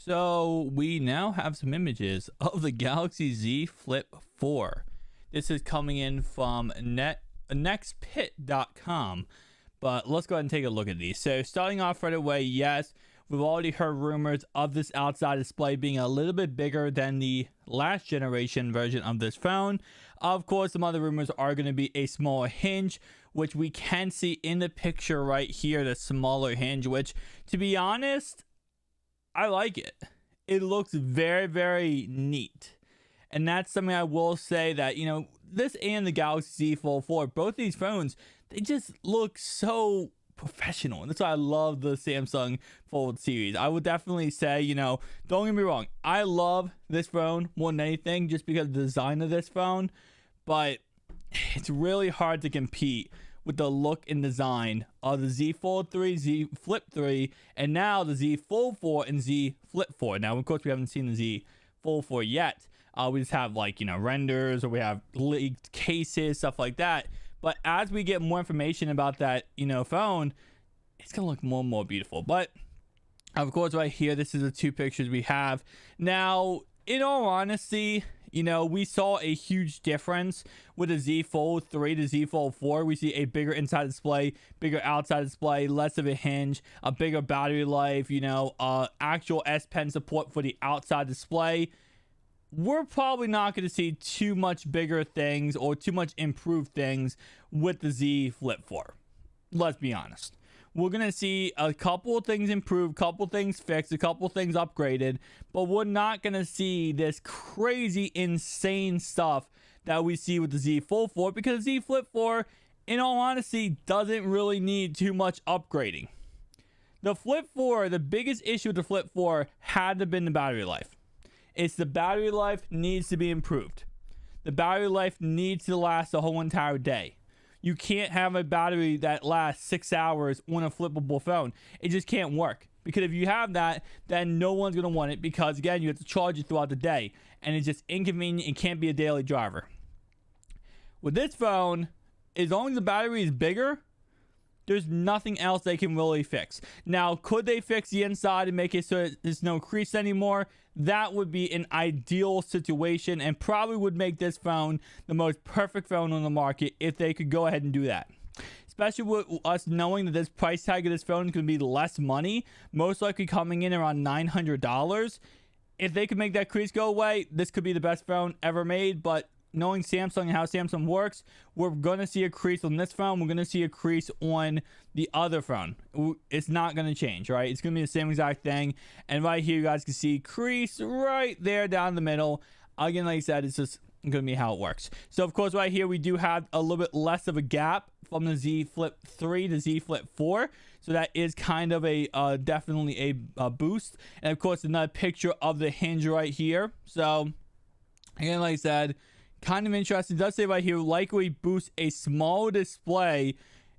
So we now have some images of the Galaxy Z Flip 4. This is coming in from nextpit.com, but let's go ahead and take a look at these. So starting off right away, yes, we've already heard rumors of this outside display being a little bit bigger than the last generation version of this phone. Of course, some other rumors are going to be a smaller hinge, which we can see in the picture right here, the smaller hinge, which, to be honest, I like it. It looks very, very neat. And that's something I will say that, this and the Galaxy Z Fold 4, both these phones, they just look so professional. And that's why I love the Samsung Fold series. I would definitely say, don't get me wrong, I love this phone more than anything just because of the design of this phone. But it's really hard to compete with the look and design of the Z Fold 3, Z Flip 3, and now the Z Fold 4 and Z Flip 4. Now, of course, we haven't seen the Z Fold 4 yet. We just have renders, or we have leaked cases, stuff like that. But as we get more information about that, phone, it's going to look more and more beautiful. But of course, right here, this is the two pictures we have. Now, in all honesty, we saw a huge difference with the Z Fold 3 to Z Fold 4. We see a bigger inside display, bigger outside display, less of a hinge, a bigger battery life, actual S Pen support for the outside display. We're probably not going to see too much bigger things or too much improved things with the Z Flip 4. Let's be honest. We're going to see a couple of things improved, couple things fixed, a couple things upgraded, but we're not going to see this crazy, insane stuff that we see with the Z Fold 4, because the Z Flip 4, in all honesty, doesn't really need too much upgrading. The Flip 4, the biggest issue with the Flip 4 had to have been the battery life. It's the battery life needs to be improved. The battery life needs to last the whole entire day. You can't have a battery that lasts 6 hours on a flippable phone. It just can't work. Because if you have that, then no one's going to want it, because, again, you have to charge it throughout the day. And it's just inconvenient and can't be a daily driver. With this phone, as long as the battery is bigger, there's nothing else they can really fix. Now, could they fix the inside and make it so there's no crease anymore? That would be an ideal situation and probably would make this phone the most perfect phone on the market if they could go ahead and do that. Especially with us knowing that this price tag of this phone is going to be less money, most likely coming in around $900. If they could make that crease go away, this could be the best phone ever made. But knowing Samsung and how Samsung works, we're going to see a crease on this phone. We're going to see a crease on the other phone. It's not going to change, right? It's going to be the same exact thing. And right here, you guys can see crease right there down the middle. Again, like I said, it's just going to be how it works. So, of course, right here, we do have a little bit less of a gap from the Z Flip 3 to Z Flip 4. So that is kind of a definitely a boost. And, of course, another picture of the hinge right here. So, again, like I said, kind of interesting. It does say right here, likely boost a small display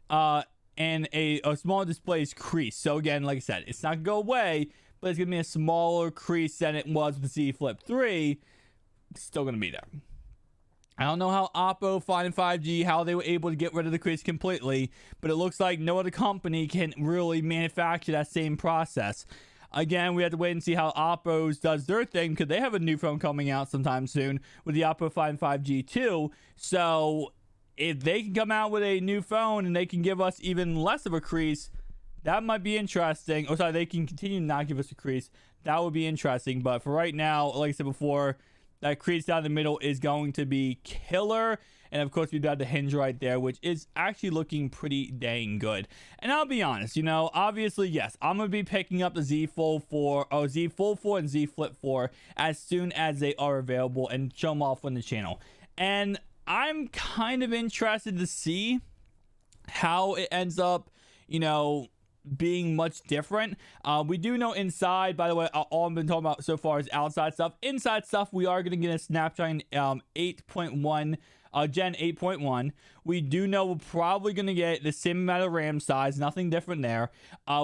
and a small display's crease. So again, like I said, it's not going to go away, but it's going to be a smaller crease than it was with the Z Flip 3. It's still going to be there. I don't know how Oppo, Find 5G, how they were able to get rid of the crease completely, but it looks like no other company can really manufacture that same process. Again, we have to wait and see how Oppo's does their thing, because they have a new phone coming out sometime soon with the Oppo Find 5G 2. So if they can come out with a new phone and they can give us even less of a crease, that might be interesting. Oh, sorry, they can continue to not give us a crease. That would be interesting. But for right now, like I said before, that crease down the middle is going to be killer. And of course, we've got the hinge right there, which is actually looking pretty dang good. And I'll be honest, obviously, yes, I'm going to be picking up the Z Fold 4, or Z Fold 4 and Z Flip 4 as soon as they are available and show them off on the channel. And I'm kind of interested to see how it ends up, being much different. We do know inside, by the way, all I've been talking about so far is outside stuff. Inside stuff, we are going to get a Snapdragon 8.1 Gen 8.1. We do know we're probably going to get the same amount of RAM size, nothing different there.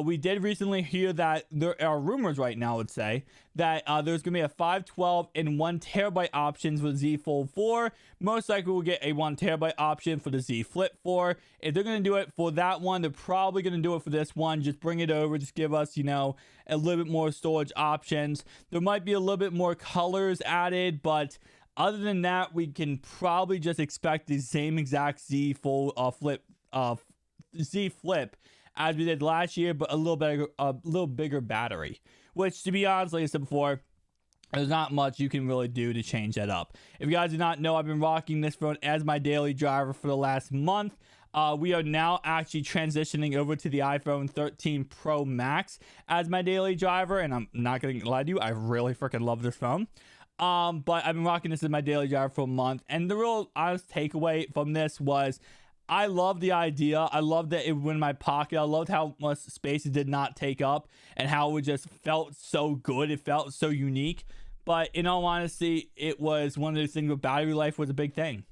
We did recently hear that there are rumors right now, I would say, that there's going to be a 512 and 1 terabyte options with Z Fold 4. Most likely we'll get a 1 terabyte option for the Z Flip 4. If they're going to do it for that one, they're probably going to do it for this one. Just bring it over, just give us, you know, a little bit more storage options. There might be a little bit more colors added, but other than that, we can probably just expect the same exact Z Flip as we did last year, but a little bigger battery. Which, to be honest, like I said before, there's not much you can really do to change that up. If you guys do not know, I've been rocking this phone as my daily driver for the last month. We are now actually transitioning over to the iPhone 13 Pro Max as my daily driver, and I'm not going to lie to you, I really freaking love this phone. But I've been rocking this as my daily driver for a month, and the real honest takeaway from this was I love the idea. I love that it went in my pocket. I loved how much space it did not take up and how it just felt so good. It felt so unique. But in all honesty, it was one of those things where battery life was a big thing.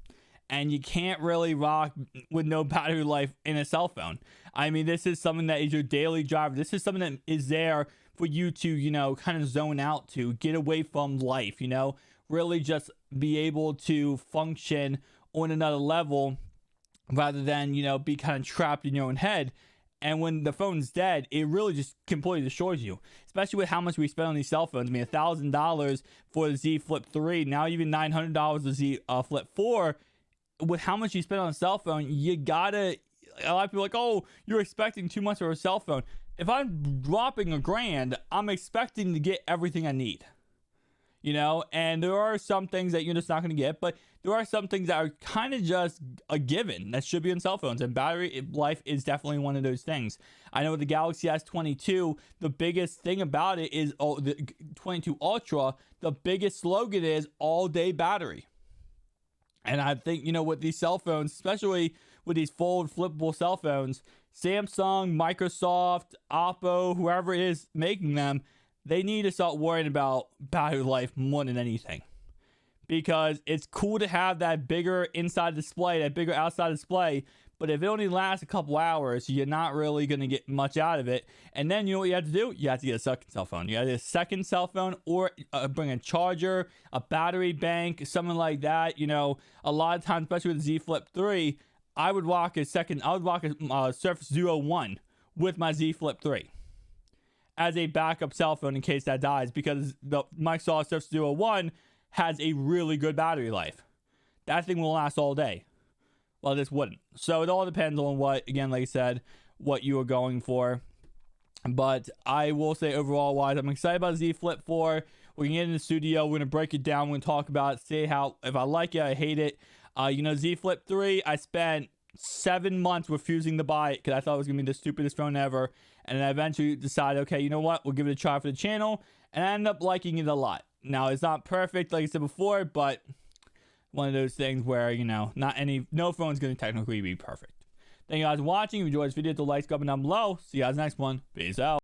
And you can't really rock with no battery life in a cell phone. I mean, this is something that is your daily driver. This is something that is there for you to, you know, kind of zone out to, get away from life, you know, really just be able to function on another level rather than, you know, be kind of trapped in your own head. And when the phone's dead, it really just completely destroys you, especially with how much we spend on these cell phones. I mean, $1,000 for the Z Flip 3, now even $900 the Z Flip 4. With how much you spend on a cell phone, you gotta, a lot of people are like, oh, you're expecting too much for a cell phone. If I'm dropping $1,000, I'm expecting to get everything I need, you know. And there are some things that you're just not going to get, but there are some things that are kind of just a given that should be in cell phones, and battery life is definitely one of those things. I know with the Galaxy S22, the biggest thing about it is the 22 Ultra, the biggest slogan is all day battery. And I think, you know, with these cell phones, especially with these fold flippable cell phones, Samsung, Microsoft, Oppo, whoever it is making them, they need to start worrying about battery life more than anything. Because it's cool to have that bigger inside display, that bigger outside display, but if it only lasts a couple hours, you're not really going to get much out of it. And then you know what you have to do? You have to get a second cell phone. You have to get a second cell phone, or bring a charger, a battery bank, something like that. You know, a lot of times, especially with the Z Flip 3, I would rock a Surface Duo 1 with my Z Flip 3 as a backup cell phone in case that dies, because the Microsoft Surface Duo 1 has a really good battery life. That thing will last all day. Well, this wouldn't. So it all depends on what, again, like I said, what you are going for. But I will say overall wise, I'm excited about Z Flip 4. We're going to get in the studio. We're going to break it down. We're going to talk about it, say how, if I like it, I hate it. You know, Z Flip 3, I spent 7 months refusing to buy it because I thought it was going to be the stupidest phone ever. And then I eventually decided, okay, you know what? We'll give it a try for the channel. And I ended up liking it a lot. Now, it's not perfect, like I said before, but one of those things where, you know, no phone's going to technically be perfect. Thank you guys for watching. If you enjoyed this video, hit the like button down below. See you guys next one. Peace out.